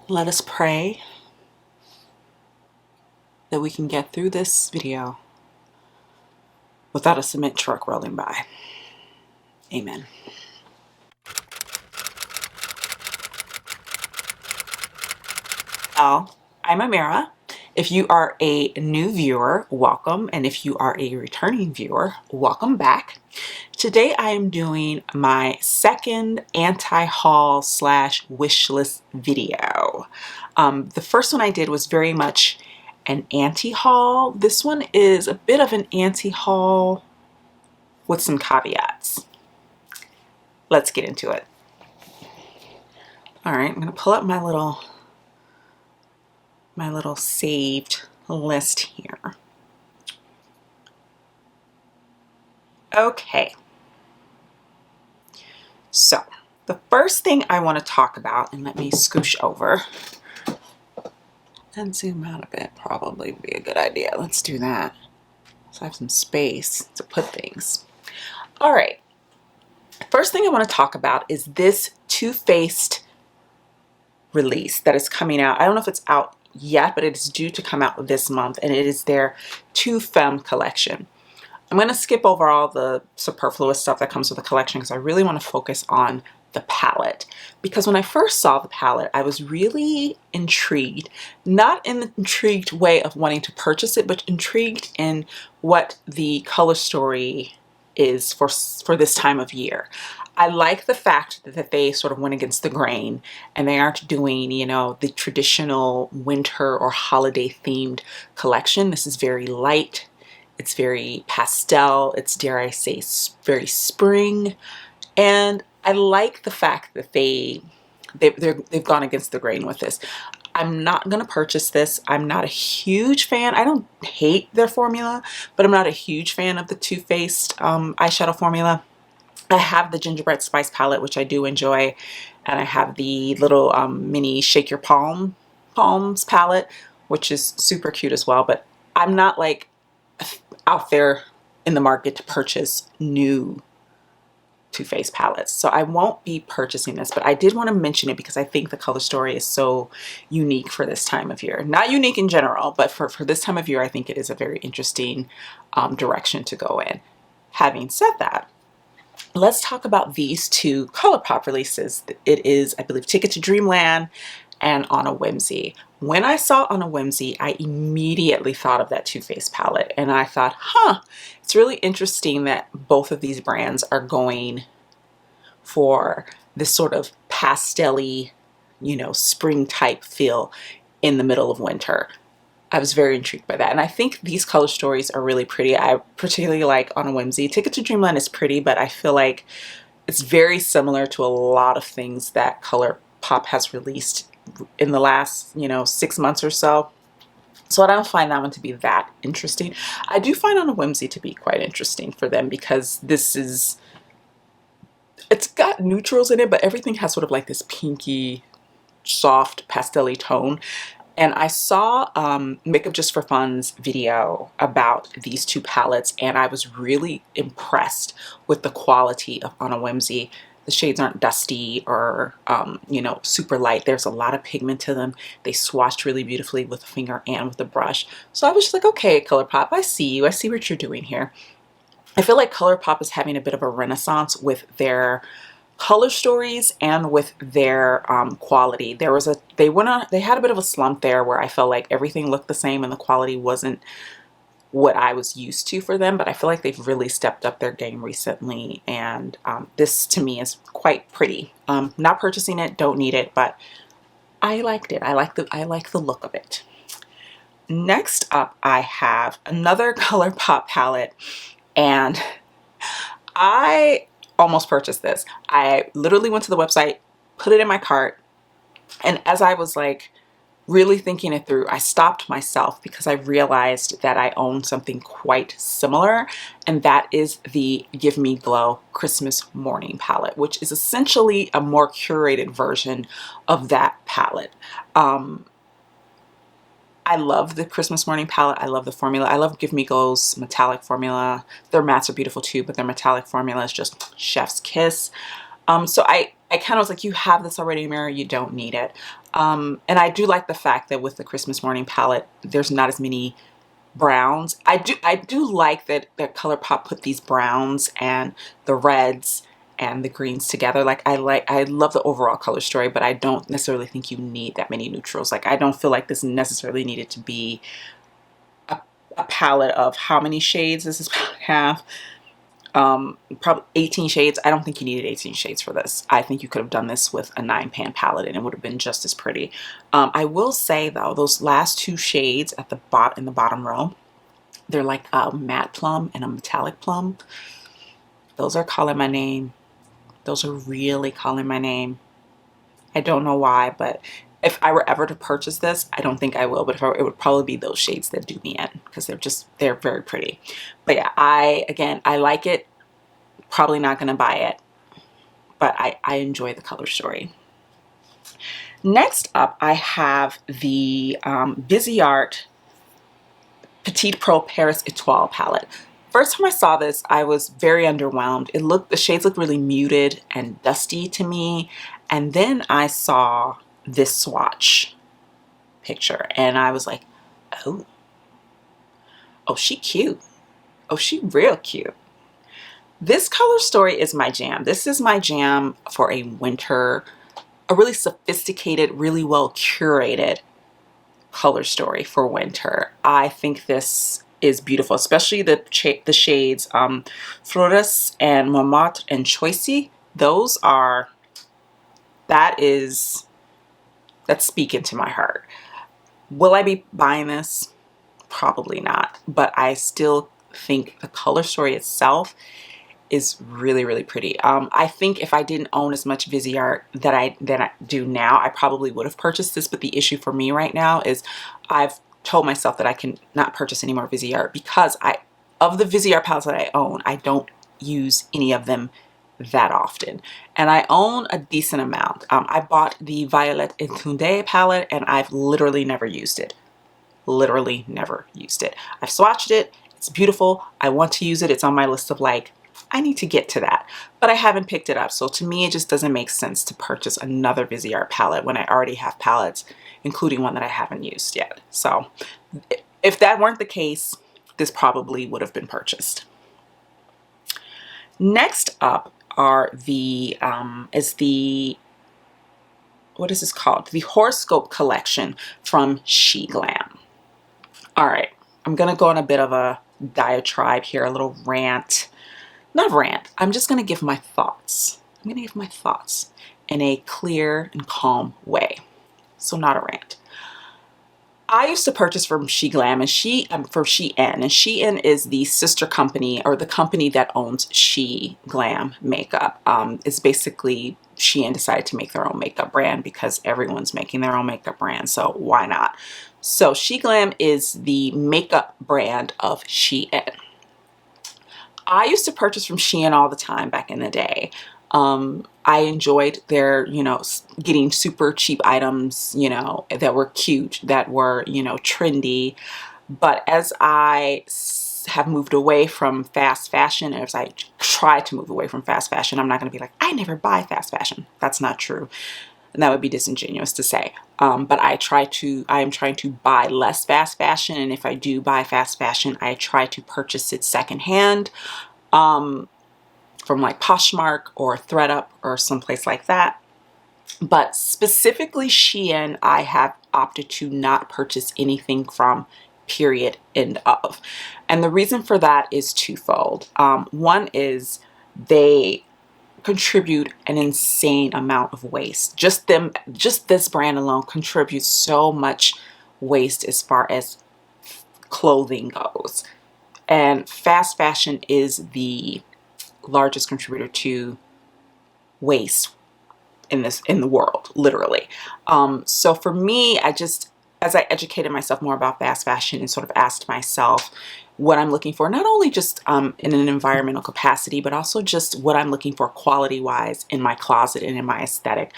Let us pray that we can get through this video without a cement truck rolling by. Amen. Well, I'm Amira. If you are a new viewer, welcome. And if you are a returning viewer, welcome back. Today I am doing my second anti-haul / wish list video. The first one I did was very much an anti-haul. This one is a bit of an anti-haul with some caveats. Let's get into it. All right, I'm going to pull up my little saved list here. Okay. So the first thing I want to talk about, and let me scoosh over and zoom out a bit, probably be a good idea. Let's do that. So I have some space to put things. All right. First thing I want to talk about is this Too Faced release that is coming out. I don't know if it's out yet, but it is due to come out this month, and it is their Faced Femme Collection. I'm going to skip over all the superfluous stuff that comes with the collection because I really want to focus on the palette. Because when I first saw the palette, I was really intrigued. Not in the intrigued way of wanting to purchase it, but intrigued in what the color story is for this time of year. I like the fact that they sort of went against the grain and they aren't doing, you know, the traditional winter or holiday themed collection. This is very light. It's very pastel. It's, dare I say, very spring. And I like the fact that they've gone against the grain with this. I'm not going to purchase this. I'm not a huge fan. I don't hate their formula, but I'm not a huge fan of the Too Faced eyeshadow formula. I have the gingerbread spice palette, which I do enjoy, and I have the little mini shake your palms palette, which is super cute as well. But I'm not like out there in the market to purchase new Too Faced palettes, so I won't be purchasing this. But I did want to mention it because I think the color story is so unique for this time of year. Not unique in general, but for this time of year, I think it is a very interesting direction to go in. Having said that, let's talk about these two Colourpop releases. It is, I believe, Ticket to Dreamland and On a Whimsy. When I saw On a Whimsy, I immediately thought of that Too Faced palette, and I thought, it's really interesting that both of these brands are going for this sort of pastel-y, you know, spring type feel in the middle of winter. I was very intrigued by that, and I think these color stories are really pretty. I particularly like On a Whimsy. Ticket to Dreamland is pretty, but I feel like it's very similar to a lot of things that Colourpop has released in the last, 6 months or so. So I don't find that one to be that interesting. I do find On a Whimsy to be quite interesting for them because it's got neutrals in it, but everything has sort of like this pinky, soft, pastel-y tone. And I saw Makeup Just for Fun's video about these two palettes, and I was really impressed with the quality of On a Whimsy. The shades aren't dusty or, super light. There's a lot of pigment to them. They swatched really beautifully with a finger and with a brush. So I was just like, okay, Colourpop, I see you. I see what you're doing here. I feel like Colourpop is having a bit of a renaissance with their color stories and with their quality. They had a bit of a slump there where I felt like everything looked the same and the quality wasn't what I was used to for them, but I feel like they've really stepped up their game recently, and this to me is quite pretty. Not purchasing it, don't need it, but I liked it. I like the look of it. Next up, I have another Colourpop palette, and I almost purchased this. I literally went to the website, put it in my cart, and as I was like really thinking it through, I stopped myself because I realized that I own something quite similar, and that is the Give Me Glow Christmas Morning palette, which is essentially a more curated version of that palette. I love the Christmas Morning palette. I love the formula. I love Give Me Glow's metallic formula. Their mattes are beautiful too, but their metallic formula is just chef's kiss. So I I kind of was like, you have this already in mirror, you don't need it. And I do like the fact that with the Christmas Morning palette, there's not as many browns. I do like that Colourpop put these browns and the reds and the greens together. Like I love the overall color story, but I don't necessarily think you need that many neutrals. Like I don't feel like this necessarily needed to be a palette of how many shades does this palette have? Probably 18 shades. I don't think you needed 18 shades for this. I think you could have done this with a 9-pan palette and it would have been just as pretty. I will say though, those last 2 shades at the in the bottom row, they're like a matte plum and a metallic plum. Those are calling my name. Those are really calling my name. I don't know why, but if I were ever to purchase this, I don't think I will, but if it would probably be those shades that do me in, because they're very pretty. But yeah, again, I like it. Probably not going to buy it, but I enjoy the color story. Next up, I have the Viseart Petite Pro Paris Etoile palette. First time I saw this, I was very underwhelmed. The shades looked really muted and dusty to me. And then I saw this swatch picture and I was like, oh, she cute. Oh, she real cute. This color story is my jam. This is my jam for a winter, a really sophisticated, really well curated color story for winter. I think this is beautiful, especially the shades Flores and Montmartre and Choisy. That's speaking to my heart. Will I be buying this? Probably not, but I still think the color story itself is really, really pretty. I think if I didn't own as much Viseart that I do now, I probably would have purchased this. But the issue for me right now is I've told myself that I can not purchase any more Viseart because of the Viseart palettes that I own, I don't use any of them that often. And I own a decent amount. I bought the Violet Etude palette and I've literally never used it. Literally never used it. I've swatched it. It's beautiful. I want to use it. It's on my list of like, I need to get to that, but I haven't picked it up. So to me, it just doesn't make sense to purchase another Viseart palette when I already have palettes, including one that I haven't used yet. So if that weren't the case, this probably would have been purchased. Next up are what is this called? The Horoscope collection from SheGlam. All right, I'm gonna go on a bit of a diatribe here, a little rant. Not rant, I'm just gonna give my thoughts. I'm gonna give my thoughts in a clear and calm way. So not a rant. I used to purchase from SheGlam and for Shein, and Shein is the sister company or the company that owns SheGlam makeup. It's basically Shein decided to make their own makeup brand because everyone's making their own makeup brand, so why not? So SheGlam is the makeup brand of Shein. I used to purchase from Shein all the time back in the day. I enjoyed their, getting super cheap items, that were cute, that were, trendy. But as I have moved away from fast fashion, as I try to move away from fast fashion, I'm not going to be like, I never buy fast fashion. That's not true. And that would be disingenuous to say. But I am trying to buy less fast fashion. And if I do buy fast fashion, I try to purchase it secondhand. From like Poshmark or ThredUp or someplace like that. But specifically Shein, I have opted to not purchase anything from, period, end of. And the reason for that is twofold. One is they contribute an insane amount of waste. Just this brand alone contributes so much waste as far as clothing goes. And fast fashion is the largest contributor to waste in the world, literally. So for me, as I educated myself more about fast fashion and sort of asked myself what I'm looking for, not only just in an environmental capacity, but also just what I'm looking for quality wise in my closet and in my aesthetic,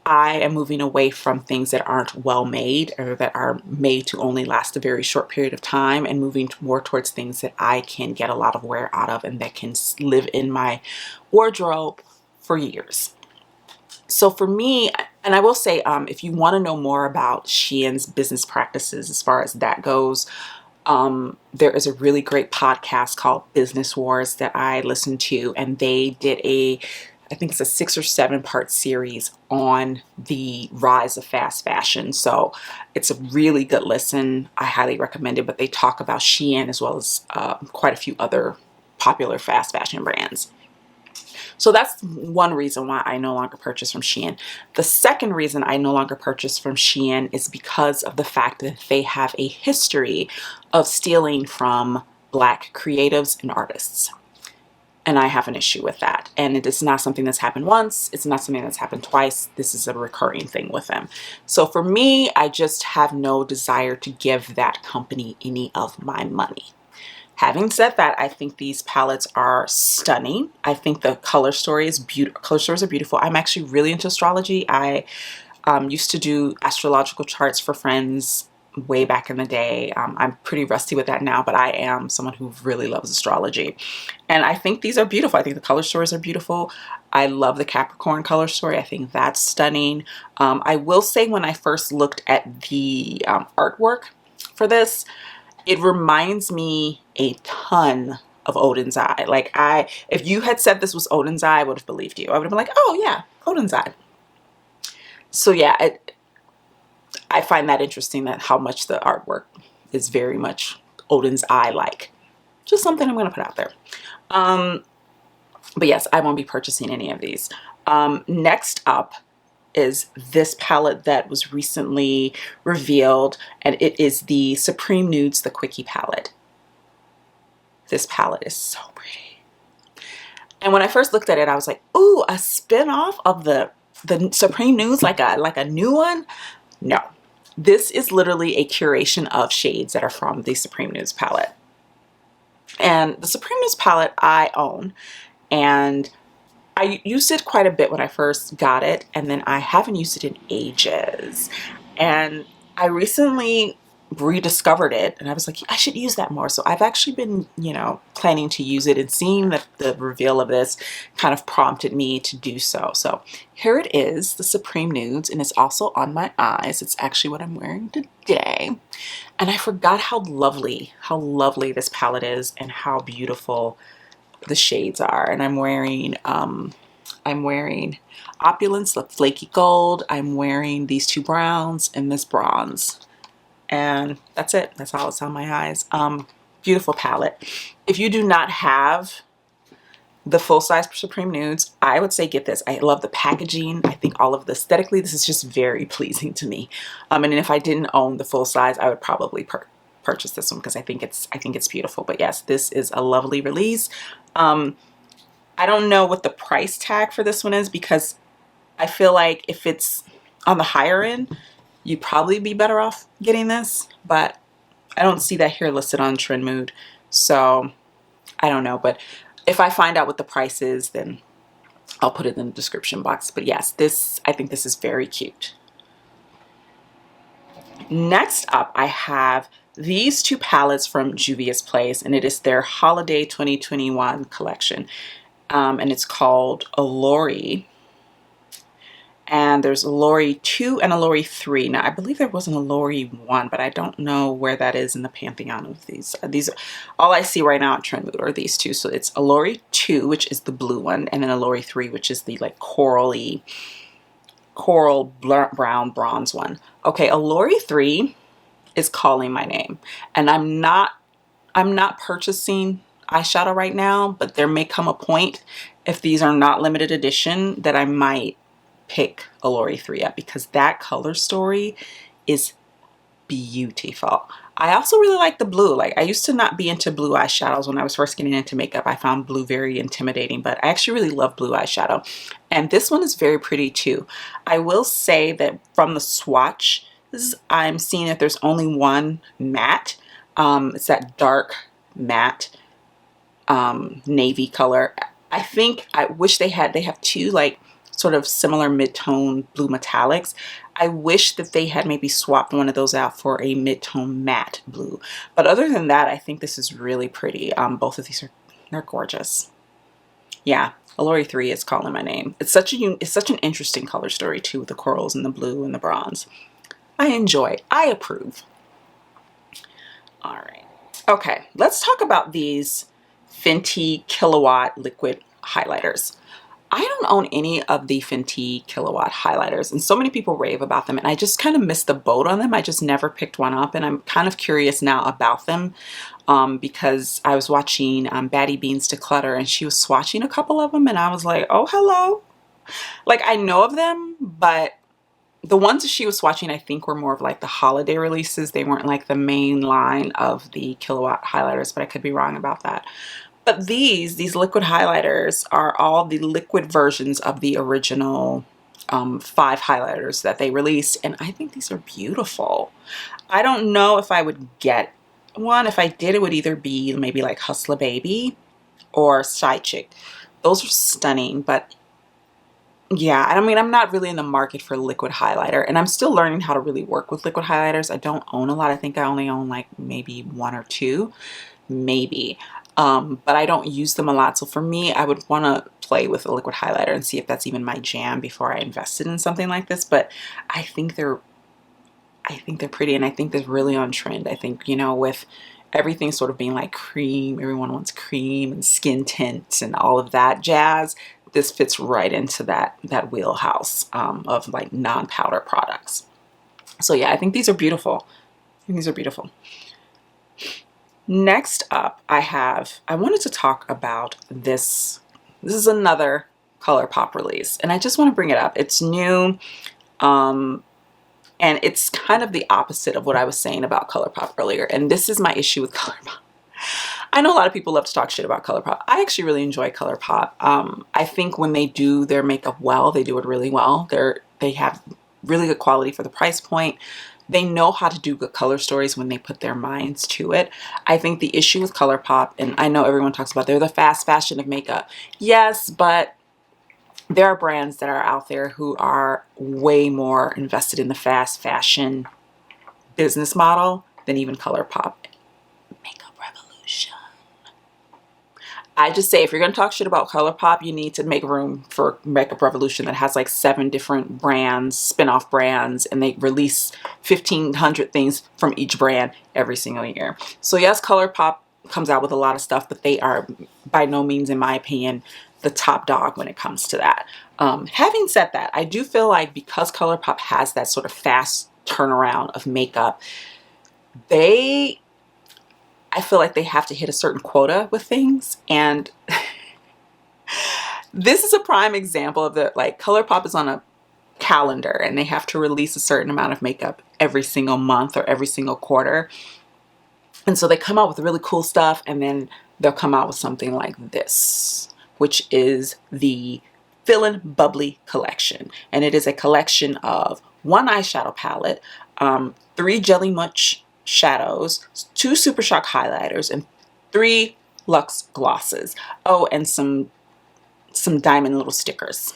I am moving away from things that aren't well made or that are made to only last a very short period of time, and moving more towards things that I can get a lot of wear out of and that can live in my wardrobe for years. So for me, and I will say, if you want to know more about Shein's business practices as far as that goes, there is a really great podcast called Business Wars that I listened to, and they did I think it's a 6 or 7 part series on the rise of fast fashion. So it's a really good listen. I highly recommend it, but they talk about Shein as well as quite a few other popular fast fashion brands. So that's one reason why I no longer purchase from Shein. The second reason I no longer purchase from Shein is because of the fact that they have a history of stealing from Black creatives and artists. And I have an issue with that. And it is not something that's happened once. It's not something that's happened twice. This is a recurring thing with them. So for me, I just have no desire to give that company any of my money. Having said that, I think these palettes are stunning. I think the color story is beautiful. Color stories are beautiful. I'm actually really into astrology. I used to do astrological charts for friends way back in the day. I'm pretty rusty with that now, but I am someone who really loves astrology. And I think these are beautiful. I think the color stories are beautiful. I love the Capricorn color story. I think that's stunning. I will say when I first looked at the artwork for this, it reminds me a ton of Odin's Eye. Like if you had said this was Odin's Eye, I would have believed you. I would have been like, oh yeah, Odin's Eye. So yeah, I find that interesting, that how much the artwork is very much Odin's Eye-like. Just something I'm going to put out there. But yes, I won't be purchasing any of these. Next up is this palette that was recently revealed, and it is the Supreme Nudes, the Quickie palette. This palette is so pretty. And when I first looked at it, I was like, ooh, a spin-off of the Supreme Nudes, like a new one? No. This is literally a curation of shades that are from the Supreme Nudes palette. And the Supreme Nudes palette I own, and I used it quite a bit when I first got it, and then I haven't used it in ages. And I recently rediscovered it, and I was like, I should use that more. So I've actually been, planning to use it, and seeing that the reveal of this kind of prompted me to do so. So here it is, the Supreme Nudes, and it's also on my eyes. It's actually what I'm wearing today. And I forgot how lovely this palette is and how beautiful the shades are. And I'm wearing Opulence, the flaky gold. I'm wearing these 2 browns and this bronze. And that's it. That's all it's on my eyes. Beautiful palette. If you do not have the full-size Supreme Nudes, I would say get this. I love the packaging. I think all of the aesthetically, this is just very pleasing to me. And if I didn't own the full size, I would probably purchase this one because I think it's beautiful. But yes, this is a lovely release. I don't know what the price tag for this one is, because I feel like if it's on the higher end, you'd probably be better off getting this, but I don't see that here listed on Trendmood. So I don't know, but if I find out what the price is, then I'll put it in the description box. But yes, I think this is very cute. Next up, I have these 2 palettes from Juvia's Place, and it is their Holiday 2021 collection. And it's called Allure. And there's Allure 2 and Allure 3. Now, I believe there was an Allure 1, but I don't know where that is in the pantheon of these. All I see right now at Trendmood are these 2. So it's Allure 2, which is the blue one, and then Allure 3, which is the like coral brown bronze one. Okay, Allure 3 is calling my name, and I'm not purchasing eyeshadow right now, but there may come a point, if these are not limited edition, that I might pick Allure 3 up, because that color story is beautiful. I also really like the blue. Like, I used to not be into blue eyeshadows when I was first getting into makeup. I found blue very intimidating, but I actually really love blue eyeshadow. And this one is very pretty too. I will say that from the swatches, I'm seeing that there's only one matte. It's that dark matte navy color. I wish they have 2 like sort of similar mid-tone blue metallics. I wish that they had maybe swapped one of those out for a mid-tone matte blue. But other than that, I think this is really pretty. Both of these they're gorgeous. Yeah, Allure 3 is calling my name. It's such an interesting color story too, with the corals and the blue and the bronze. I enjoy. I approve. All right. Okay, let's talk about these Fenty Killawatt liquid highlighters. I don't own any of the Fenty Killawatt highlighters, and so many people rave about them, and I just kind of missed the boat on them. I just never picked one up, and I'm kind of curious now about them because I was watching Baddie Beans Declutter, and she was swatching a couple of them, and I was like, oh, hello. Like, I know of them, but the ones that she was swatching, I think, were more of like the holiday releases. They weren't like the main line of the Killawatt highlighters, but I could be wrong about that. But these liquid highlighters are all the liquid versions of the original 5 highlighters that they released, and I think these are beautiful. I don't know if I would get one. If I did, it would either be maybe like Hustler Baby or Shy Chick. Those are stunning, but yeah, I mean, I'm not really in the market for liquid highlighter, and I'm still learning how to really work with liquid highlighters. I don't own a lot. I think I only own like maybe 1 or 2, maybe. But I don't use them a lot. So for me, I would want to play with a liquid highlighter and see if that's even my jam before I invested in something like this. But I think they're pretty, and I think they're really on trend. I think, you know, with everything sort of being like cream, everyone wants cream and skin tints and all of that jazz. This fits right into that wheelhouse of like non-powder products. So yeah, I think these are beautiful. I think these are beautiful. Next up, I wanted to talk about this. This is another Colourpop release, and I just want to bring it up. It's new, and it's kind of the opposite of what I was saying about Colourpop earlier. And this is my issue with Colourpop. I know a lot of people love to talk shit about Colourpop. I actually really enjoy Colourpop. I think when they do their makeup well, they do it really well. They have really good quality for the price point. They know how to do good color stories when they put their minds to it. I think the issue with Colourpop, and I know everyone talks about they're the fast fashion of makeup. Yes, but there are brands that are out there who are way more invested in the fast fashion business model than even Colourpop. Makeup Revolution. I just say, if you're going to talk shit about Colourpop, you need to make room for Makeup Revolution that has like 7 different brands, spin-off brands, and they release 1,500 things from each brand every single year. So yes, Colourpop comes out with a lot of stuff, but they are by no means, in my opinion, the top dog when it comes to that. Having said that, I do feel like because Colourpop has that sort of fast turnaround of makeup, I feel like they have to hit a certain quota with things, and this is a prime example of the, like, Colourpop is on a calendar and they have to release a certain amount of makeup every single month or every single quarter. And so they come out with really cool stuff, and then they'll come out with something like this, which is the Feelin' Bubbly collection. And it is a collection of 1 eyeshadow palette, 3 Jelly Munch shadows, 2 Super Shock highlighters, and 3 Luxe glosses. Oh, and some diamond little stickers.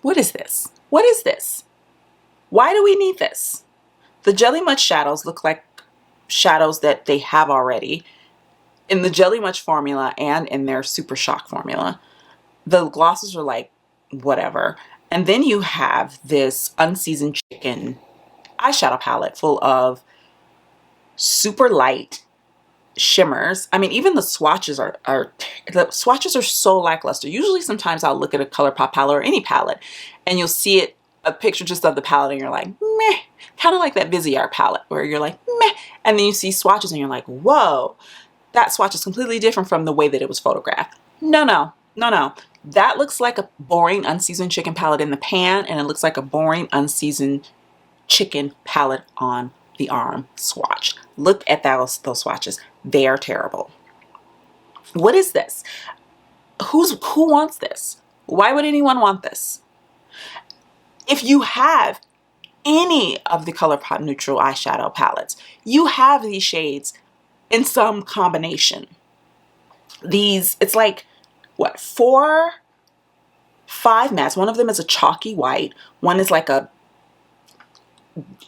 What is this? What is this? Why do we need this? The Jelly Munch shadows look like shadows that they have already in the Jelly Munch formula and in their Super Shock formula. The glosses are like whatever. And then you have this Unseasoned Chicken eyeshadow palette full of super light shimmers. I mean, even the swatches are so lackluster. Usually sometimes I'll look at a Colourpop palette or any palette and you'll see it, a picture just of the palette, and you're like, meh. Kind of like that Viseart palette where you're like, meh. And then you see swatches and you're like, whoa, that swatch is completely different from the way that it was photographed. No. That looks like a boring unseasoned chicken palette in the pan, and it looks like a boring unseasoned chicken palette on the arm swatch. Look at those swatches. They are terrible. What is this? Who wants this? Why would anyone want this? If you have any of the Colourpop neutral eyeshadow palettes, you have these shades in some combination. It's like, what, 4, 5 mattes. One of them is a chalky white. One is like a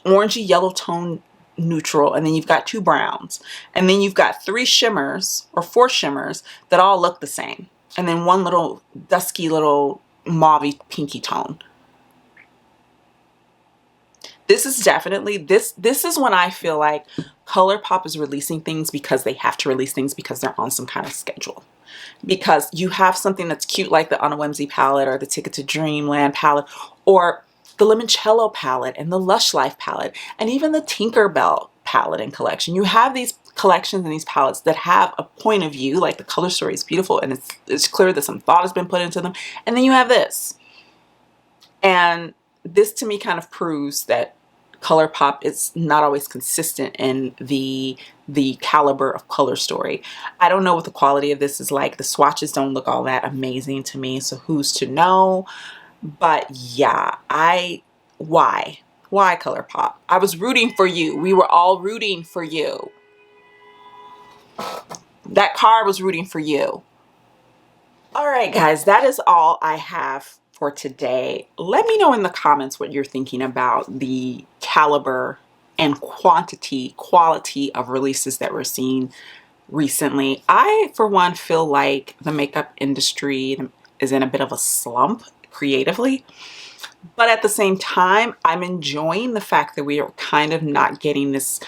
orangey yellow tone neutral, and then you've got 2 browns, and then you've got 3 shimmers or 4 shimmers that all look the same, and then one little dusky little mauvey pinky tone. This is definitely, this is when I feel like Colourpop is releasing things because they have to release things because they're on some kind of schedule. Because you have something that's cute like the On a Whimsy palette, or the Ticket to Dreamland palette, or the Limoncello palette, and the Lush Life palette, and even the Tinkerbell palette and collection. You have these collections and these palettes that have a point of view, like the color story is beautiful and it's clear that some thought has been put into them. And then you have this. And this to me kind of proves that Colourpop is not always consistent in the caliber of color story. I don't know what the quality of this is like. The swatches don't look all that amazing to me, so who's to know? But yeah, why Colourpop? I was rooting for you. We were all rooting for you. That car was rooting for you. All right, guys, that is all I have for today. Let me know in the comments what you're thinking about the caliber and quality of releases that we're seeing recently. I, for one, feel like the makeup industry is in a bit of a slump creatively, but at the same time, I'm enjoying the fact that we are kind of not getting this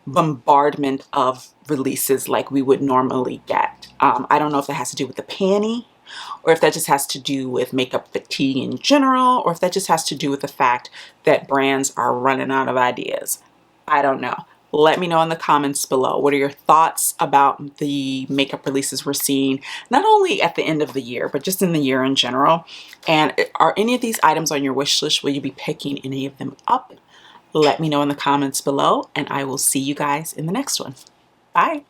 bombardment of releases like we would normally get. I don't know if that has to do with the panty, or if that just has to do with makeup fatigue in general, or if that just has to do with the fact that brands are running out of ideas. I don't know. Let me know in the comments below. What are your thoughts about the makeup releases we're seeing, not only at the end of the year, but just in the year in general? And are any of these items on your wish list? Will you be picking any of them up? Let me know in the comments below, and I will see you guys in the next one. Bye.